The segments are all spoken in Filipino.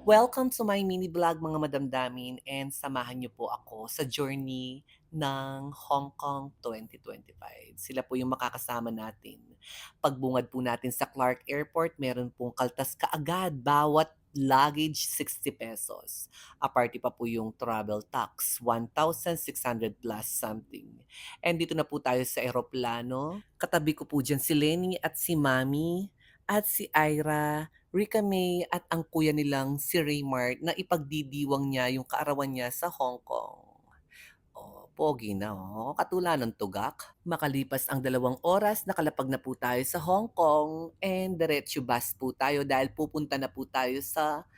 Welcome to my mini vlog mga madamdamin and samahan niyo po ako sa journey ng Hong Kong 2025. Sila po yung makakasama natin. Pagbungad po natin sa Clark Airport, meron pong kaltas kaagad bawat luggage 60 pesos. Aparte pa po yung travel tax, 1,600 plus something. And dito na po tayo sa eroplano. Katabi ko po dyan si Lenny at si Mami at si Ira, Rika May at ang kuya nilang si Raymart na ipagdidiwang niya yung kaarawan niya sa Hong Kong. Oh, pogi na oh, katulad ng tugak. Makalipas ang 2 oras, nakalapag na po tayo sa Hong Kong and diretso bus po tayo dahil pupunta na po tayo sa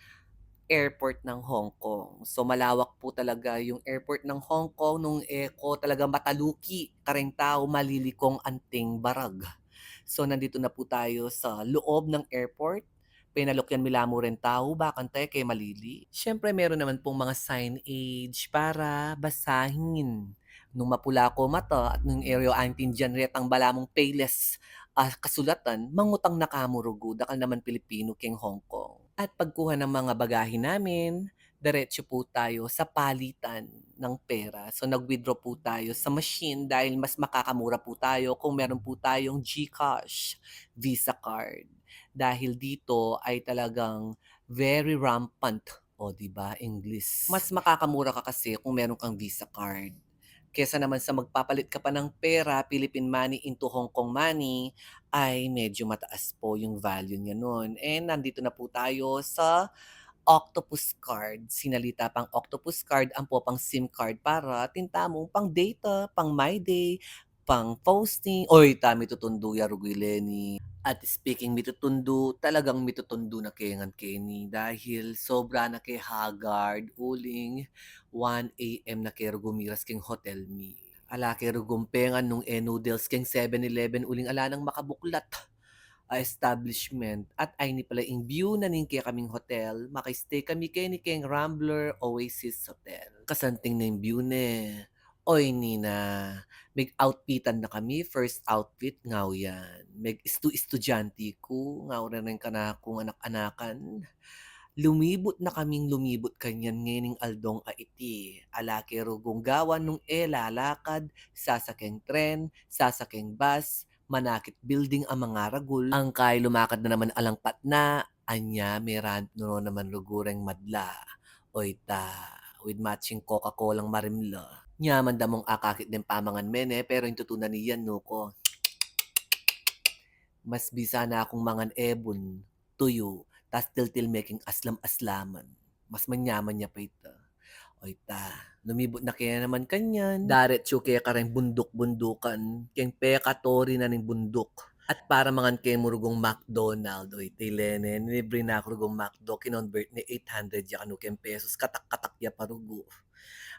airport ng Hong Kong. So malawak po talaga yung airport ng Hong Kong nung eko talaga mataluki, kareng tao malilikong anting barag. So nandito na po tayo sa loob ng airport. Pinalukyan milamo rin tao, bakan tayo kay malili. Siyempre meron naman pong mga signage para basahin. Nung mapula ko mata at nung area antin dyan retang balamong payless kasulatan, mangutang na kamurugo, dakal naman Pilipino king Hong Kong. At pagkuha ng mga bagahe namin, diretso po tayo sa palitan ng pera. So nag-withdraw po tayo sa machine dahil mas makakamura po tayo kung meron po tayong GCash Visa card. Dahil dito ay talagang very rampant, o 'di ba, English. Mas makakamura ka kasi kung meron kang Visa card. Kesa naman sa magpapalit ka pa ng pera, Philippine money into Hong Kong money, ay medyo mataas po yung value niya nun. And nandito na po tayo sa Octopus card. Sinalita pang Octopus card ang po pang SIM card para tintamong pang data, pang My Day, pang posting. Oy, tami tutundo ya Rugileni. At speaking mitutundo, talagang mitutundo na kengan Kenny dahil sobra na kay Haggard uling 1 a.m. na kay gumiras king hotel me. Ala kay rugumpengan nung noodles king 7-Eleven uling ala nang makabuklat establishment at ay ni pala ing view na ning kaya kaming hotel, makaistay kami kay ni Keng Rambler Oasis Hotel. Kasanting na yung view ne. Oy Nina, meg outfitan na kami, first outfit ngaw yan. Meg estudyante ko, ngaw rin ka na kung anak-anakan. Lumibot na kaming lumibot kanyan ngening aldong a iti. Alake rugong gawan nung lalakad, sasakeng tren, sasakeng bus, manakit building ang mga ragul. Ang kay lumakad na naman alangpat na, anya meran no naman rugureng madla. Oita, with matching Coca-Colang marimla. Nyaman damong akakit din pamangan mene, pero yung tutunan niyan no ko. Mas bisa na akong mangan ebon, tuyo, tas til making aslam-aslaman. Mas manyaman niya pa ito. Oy ta, lumibot na kaya naman kanyan. Daretso kaya ka rin bundok-bundukan. Kaya pekatori na ning bundok. At para mangan kay murugong McDonald, oy tilene, nilibre na ako rugong McDo, kinonvert ni 800 ya kanu ken pesos, katak-katak ya parugo.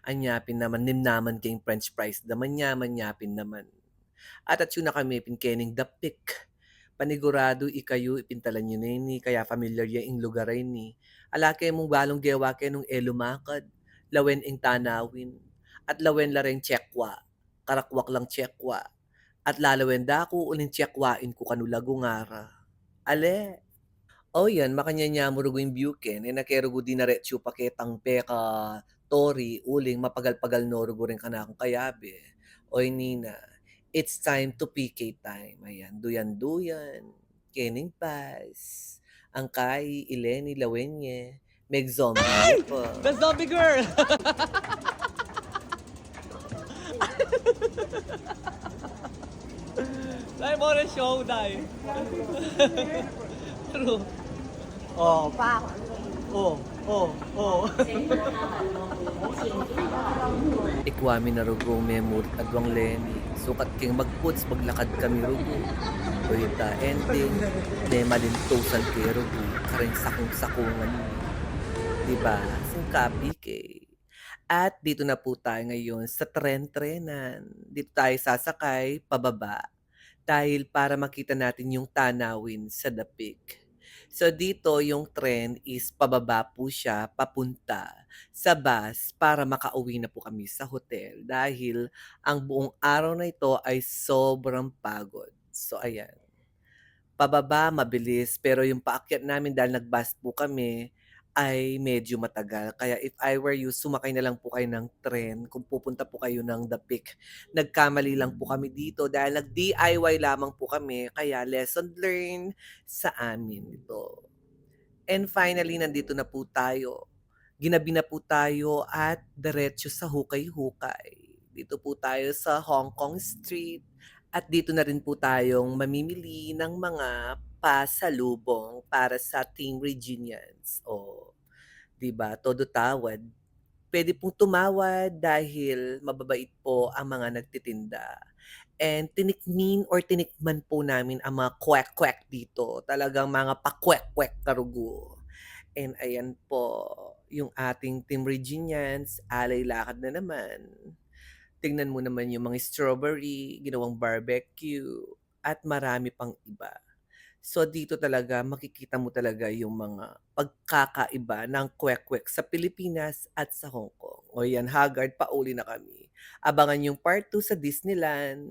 Anyapin naman, nimnaman kayong french fries, daman yaman yapin naman. At yun na kami pinkening dapik. Panigurado ikayo ipintalan nyo na ni kaya familiar yung lugar ni. Alake mong balong gewa ke nung elumakad. Lawen ing tanawin. At lawen la rin tsekwa. Karakwak lang tsekwa. At lalawen da ko uling tsekwain ko kanulago ngara. Ale, oh yan, makanya mo rugo yung buken, eh nakerugo din na retso paketang peka, tori, uling, mapagal-pagal no rugo rin ka na akong kayabe. Oy Nina, it's time to PK time. Ayan, duyan-duyan, kening pass, ang kay, Ileni, Lawenye, meg zombie pa. The zombie girl! Dai mo rin show, dai. True. Oh, pa. Oh, oh, oh. Ikwami na rugo memory adwang Lenny. Sukat king magputs paglakad kami rugo. Oita ending, lema din tosan kay rugo. Karing sakong-sakungan ni. Diba? Singkapi kay. At dito na po tayo ngayon sa tren-trenan. Dito tayo sasakay pababa dahil para makita natin yung tanawin sa dapig. So dito yung tren is pababa po siya papunta sa bus para makauwi na po kami sa hotel dahil ang buong araw na ito ay sobrang pagod. So ayan, pababa mabilis pero yung paakyat namin dahil nag-bus po kami ay medyo matagal. Kaya if I were you, sumakay na lang po kayo ng tren kung pupunta po kayo ng The Peak. Nagkamali lang po kami dito dahil nag-DIY lamang po kami kaya lesson learned sa amin ito. And finally, nandito na po tayo. Ginabi na po tayo at diretso sa hukay-hukay. Dito po tayo sa Hong Kong Street at dito na rin po tayong mamimili ng mga pasalubong para sa Team Reginians. O, 'di ba, todo tawad. Puwede pong tumawad dahil mababait po ang mga nagtitinda. And tinikman po namin ang mga kwek-kwek dito, talagang mga pa-kwek-kwek karugo. And ayan po, yung ating Team Reginians, alay lakad na naman. Tingnan mo naman yung mga strawberry, ginawang barbecue, at marami pang iba. So dito talaga makikita mo talaga yung mga pagkakaiba ng kwek-kwek sa Pilipinas at sa Hong Kong. O yan, haggard, pauli na kami. Abangan yung part 2 sa Disneyland.